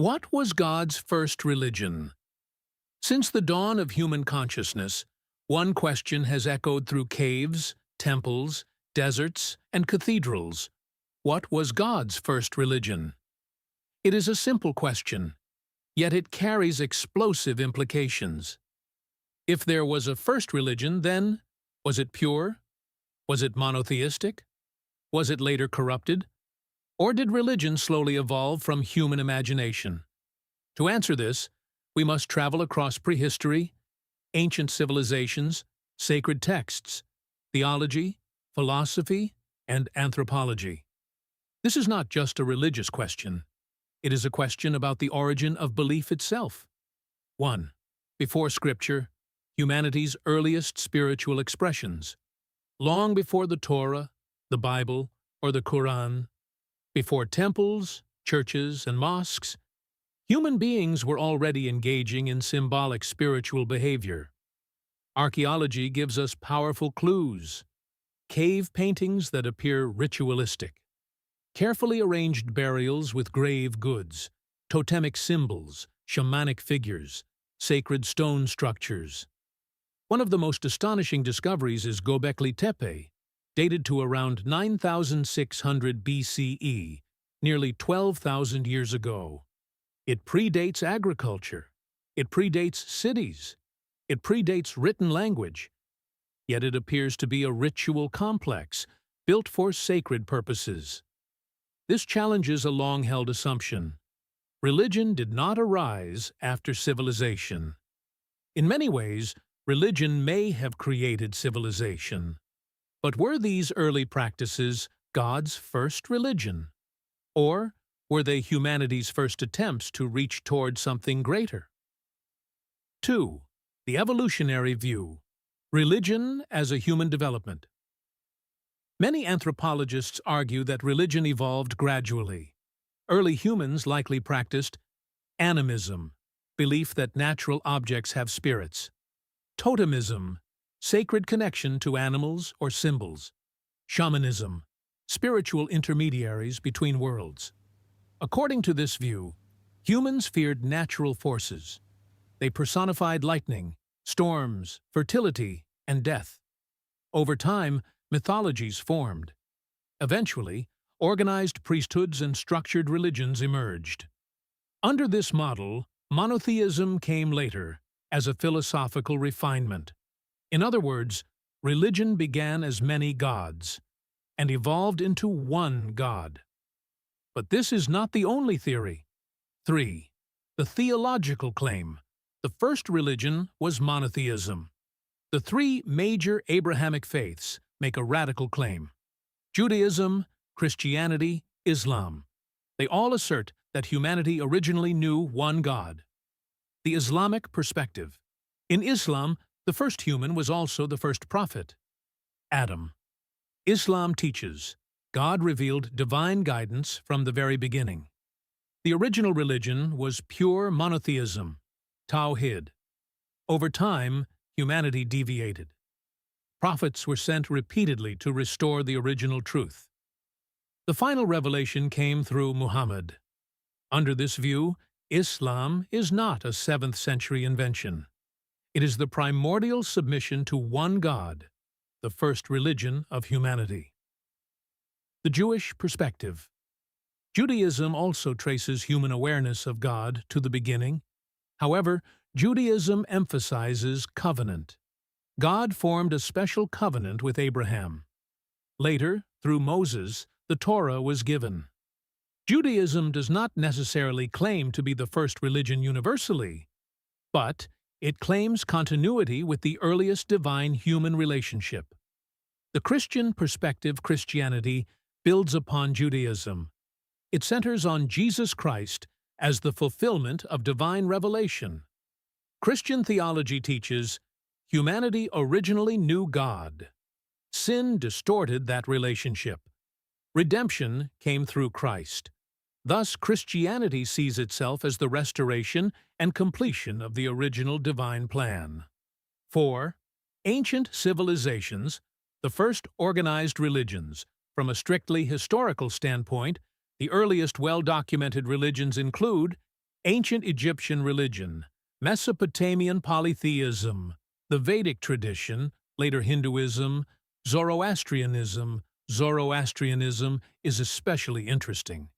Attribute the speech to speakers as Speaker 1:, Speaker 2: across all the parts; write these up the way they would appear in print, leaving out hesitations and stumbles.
Speaker 1: What was God's first religion? Since the dawn of human consciousness, one question has echoed through caves, temples, deserts, and cathedrals. What was God's first religion? It is a simple question, yet it carries explosive implications. If there was a first religion, then, was it pure? Was it monotheistic? Was it later corrupted? Or did religion slowly evolve from human imagination? To answer this, we must travel across prehistory, ancient civilizations, sacred texts, theology, philosophy, and anthropology. This is not just a religious question. It is a question about the origin of belief itself. 1. Before Scripture, humanity's earliest spiritual expressions. Long before the Torah, the Bible, or the Quran, before temples, churches, and mosques, human beings were already engaging in symbolic spiritual behavior. Archaeology gives us powerful clues. Cave paintings that appear ritualistic. Carefully arranged burials with grave goods, totemic symbols, shamanic figures, sacred stone structures. One of the most astonishing discoveries is Göbekli Tepe, dated to around 9,600 BCE, nearly 12,000 years ago. It predates agriculture. It predates cities. It predates written language. Yet it appears to be a ritual complex, built for sacred purposes. This challenges a long-held assumption. Religion did not arise after civilization. In many ways, religion may have created civilization. But were these early practices God's first religion? Or were they humanity's first attempts to reach toward something greater? 2. The evolutionary view. Religion as a human development. Many anthropologists argue that religion evolved gradually. Early humans likely practiced animism, belief that natural objects have spirits; totemism, sacred connection to animals or symbols; shamanism, spiritual intermediaries between worlds. According to this view, humans feared natural forces. They personified lightning, storms, fertility, and death. Over time, mythologies formed. Eventually, organized priesthoods and structured religions emerged. Under this model, monotheism came later, as a philosophical refinement. In other words, religion began as many gods, and evolved into one God. But this is not the only theory. 3. The theological claim. The first religion was monotheism. The three major Abrahamic faiths make a radical claim: Judaism, Christianity, Islam. They all assert that humanity originally knew one God. The Islamic perspective. In Islam, the first human was also the first prophet, Adam. Islam teaches God revealed divine guidance from the very beginning. The original religion was pure monotheism, Tawhid. Over time, humanity deviated. Prophets were sent repeatedly to restore the original truth. The final revelation came through Muhammad. Under this view, Islam is not a 7th century invention. It is the primordial submission to one God, the first religion of humanity. The Jewish perspective. Judaism also traces human awareness of God to the beginning. However, Judaism emphasizes covenant. God formed a special covenant with Abraham. Later, through Moses, the Torah was given. Judaism does not necessarily claim to be the first religion universally, but it claims continuity with the earliest divine-human relationship. The Christian perspective, Christianity, builds upon Judaism. It centers on Jesus Christ as the fulfillment of divine revelation. Christian theology teaches humanity originally knew God. Sin distorted that relationship. Redemption came through Christ. Thus, Christianity sees itself as the restoration and completion of the original divine plan. 4. Ancient civilizations, the first organized religions. From a strictly historical standpoint, the earliest well-documented religions include Ancient Egyptian religion, Mesopotamian polytheism, the Vedic tradition, later Hinduism, Zoroastrianism. Zoroastrianism is especially interesting.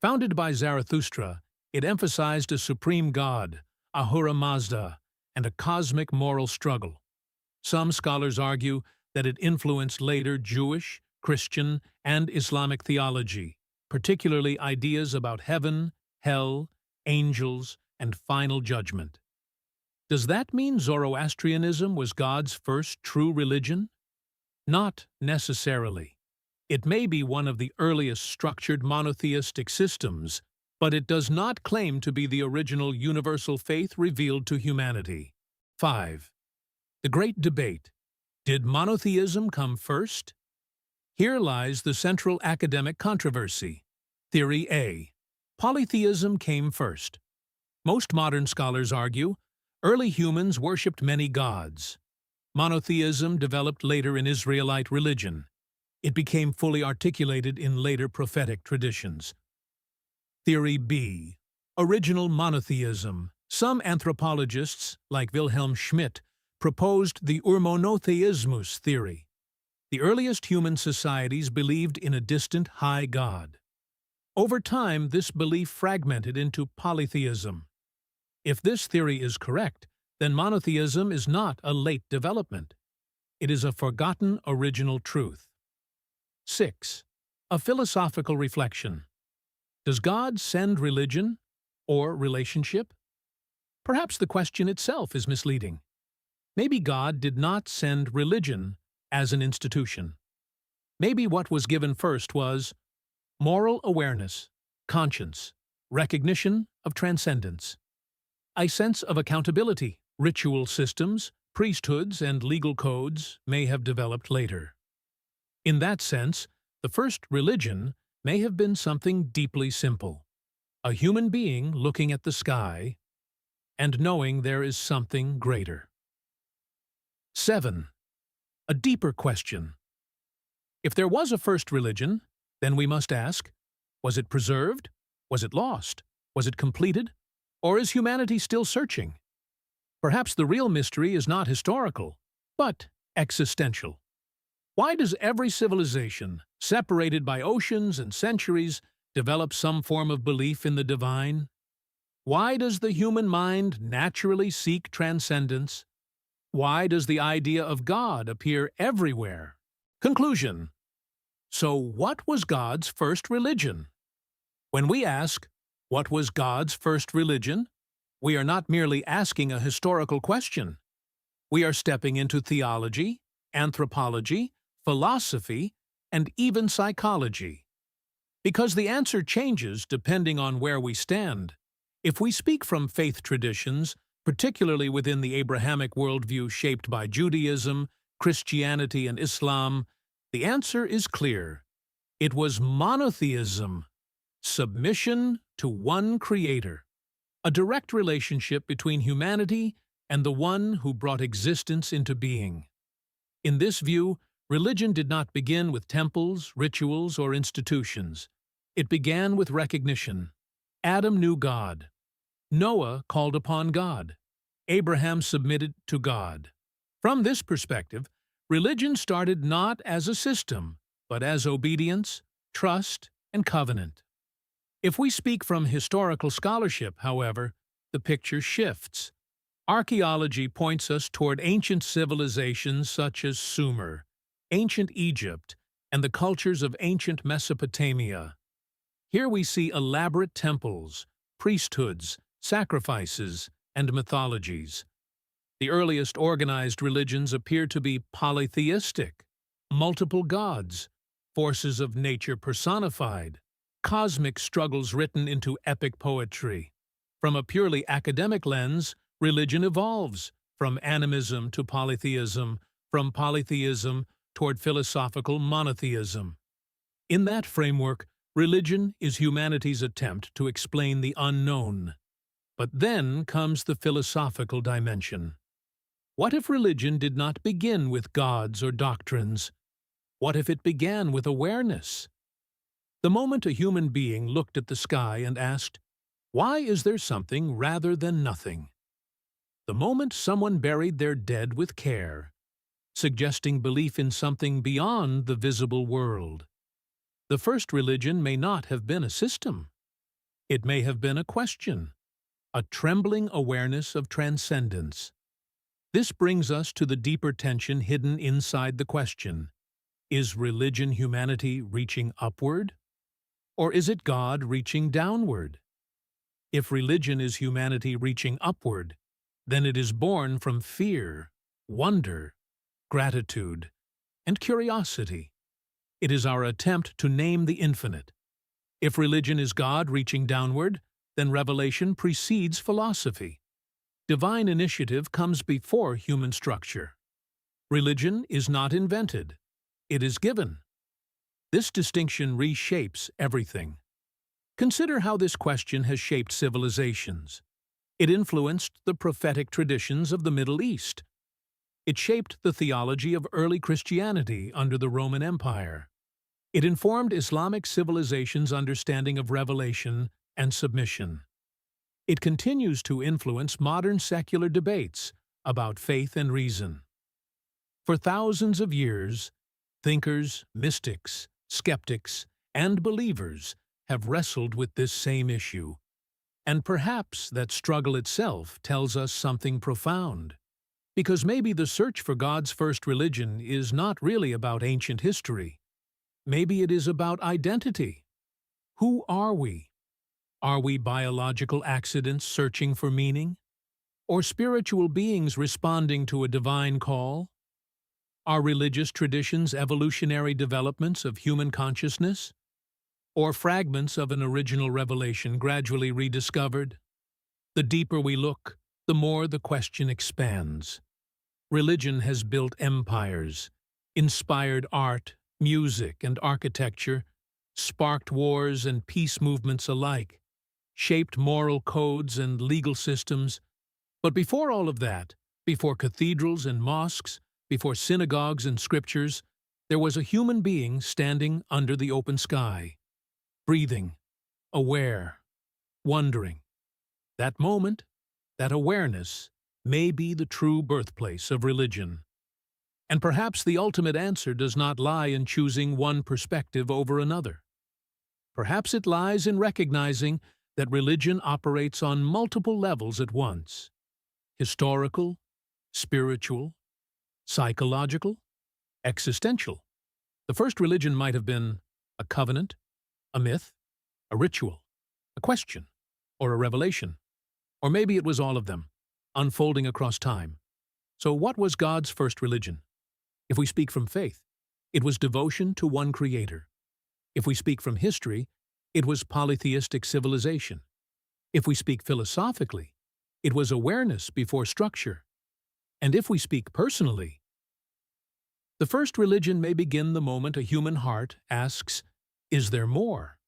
Speaker 1: Founded by Zarathustra, it emphasized a supreme god, Ahura Mazda, and a cosmic moral struggle. Some scholars argue that it influenced later Jewish, Christian, and Islamic theology, particularly ideas about heaven, hell, angels, and final judgment. Does that mean Zoroastrianism was God's first true religion? Not necessarily. It may be one of the earliest structured monotheistic systems, but it does not claim to be the original universal faith revealed to humanity. 5. The Great Debate. Did monotheism come first? Here lies the central academic controversy. Theory A. Polytheism came first. Most modern scholars argue early humans worshipped many gods. Monotheism developed later in Israelite religion. It became fully articulated in later prophetic traditions. Theory B. Original monotheism. Some anthropologists, like Wilhelm Schmidt, proposed the Urmonotheismus theory. The earliest human societies believed in a distant high god. Over time, this belief fragmented into polytheism. If this theory is correct, then monotheism is not a late development. It is a forgotten original truth. 6. A philosophical reflection. Does God send religion or relationship? Perhaps the question itself is misleading. Maybe God did not send religion as an institution. Maybe what was given first was moral awareness, conscience, recognition of transcendence, a sense of accountability. Ritual systems, priesthoods, and legal codes may have developed later. In that sense, the first religion may have been something deeply simple. A human being looking at the sky and knowing there is something greater. 7. A deeper question. If there was a first religion, then we must ask, was it preserved? Was it lost? Was it completed? Or is humanity still searching? Perhaps the real mystery is not historical, but existential. Why does every civilization, separated by oceans and centuries, develop some form of belief in the divine? Why does the human mind naturally seek transcendence? Why does the idea of God appear everywhere? Conclusion. So what was God's first religion? When we ask, what was God's first religion? We are not merely asking a historical question. We are stepping into theology, anthropology, philosophy, and even psychology. Because the answer changes depending on where we stand. If we speak from faith traditions, particularly within the Abrahamic worldview shaped by Judaism, Christianity, and Islam, the answer is clear. It was monotheism, submission to one creator, a direct relationship between humanity and the one who brought existence into being. In this view, religion did not begin with temples, rituals, or institutions. It began with recognition. Adam knew God. Noah called upon God. Abraham submitted to God. From this perspective, religion started not as a system, but as obedience, trust, and covenant. If we speak from historical scholarship, however, the picture shifts. Archaeology points us toward ancient civilizations such as Sumer, ancient Egypt, and the cultures of ancient Mesopotamia. Here we see elaborate temples, priesthoods, sacrifices, and mythologies. The earliest organized religions appear to be polytheistic, multiple gods, forces of nature personified, cosmic struggles written into epic poetry. From a purely academic lens, religion evolves, from animism to polytheism, from polytheism toward philosophical monotheism. In that framework, religion is humanity's attempt to explain the unknown. But then comes the philosophical dimension. What if religion did not begin with gods or doctrines? What if it began with awareness? The moment a human being looked at the sky and asked, Why is there something rather than nothing? The moment someone buried their dead with care, suggesting belief in something beyond the visible world. The first religion may not have been a system. It may have been a question, a trembling awareness of transcendence. This brings us to the deeper tension hidden inside the question. Is religion humanity reaching upward? Or is it God reaching downward? If religion is humanity reaching upward, then it is born from fear, wonder, gratitude, and curiosity. It is our attempt to name the infinite. If religion is God reaching downward, then revelation precedes philosophy. Divine initiative comes before human structure. Religion is not invented. It is given. This distinction reshapes everything. Consider how this question has shaped civilizations. It influenced the prophetic traditions of the Middle East. It shaped the theology of early Christianity under the Roman Empire. It informed Islamic civilization's understanding of revelation and submission. It continues to influence modern secular debates about faith and reason. For thousands of years, thinkers, mystics, skeptics, and believers have wrestled with this same issue. And perhaps that struggle itself tells us something profound. Because maybe the search for God's first religion is not really about ancient history. Maybe it is about identity. Who are we? Are we biological accidents searching for meaning? Or spiritual beings responding to a divine call? Are religious traditions evolutionary developments of human consciousness? Or fragments of an original revelation gradually rediscovered? The deeper we look, the more the question expands. Religion has built empires, inspired art, music, and architecture, sparked wars and peace movements alike, shaped moral codes and legal systems. But before all of that, before cathedrals and mosques, before synagogues and scriptures, there was a human being standing under the open sky, breathing, aware, wondering. That moment, that awareness, may be the true birthplace of religion. And perhaps the ultimate answer does not lie in choosing one perspective over another. Perhaps it lies in recognizing that religion operates on multiple levels at once: historical, spiritual, psychological, existential. The first religion might have been a covenant, a myth, a ritual, a question, or a revelation. Or maybe it was all of them, unfolding across time. So what was God's first religion? If we speak from faith, it was devotion to one Creator. If we speak from history, it was polytheistic civilization. If we speak philosophically, it was awareness before structure. And if we speak personally, the first religion may begin the moment a human heart asks, "Is there more?"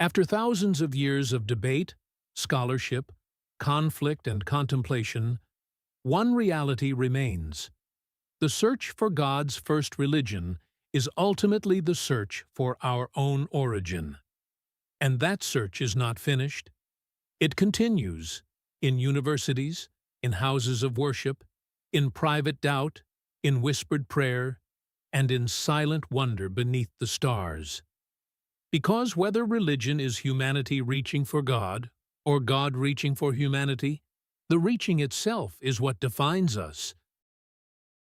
Speaker 1: After thousands of years of debate, scholarship, conflict, and contemplation, one reality remains. The search for God's first religion is ultimately the search for our own origin. And that search is not finished. It continues in universities, in houses of worship, in private doubt, in whispered prayer, and in silent wonder beneath the stars. Because whether religion is humanity reaching for God or God reaching for humanity, the reaching itself is what defines us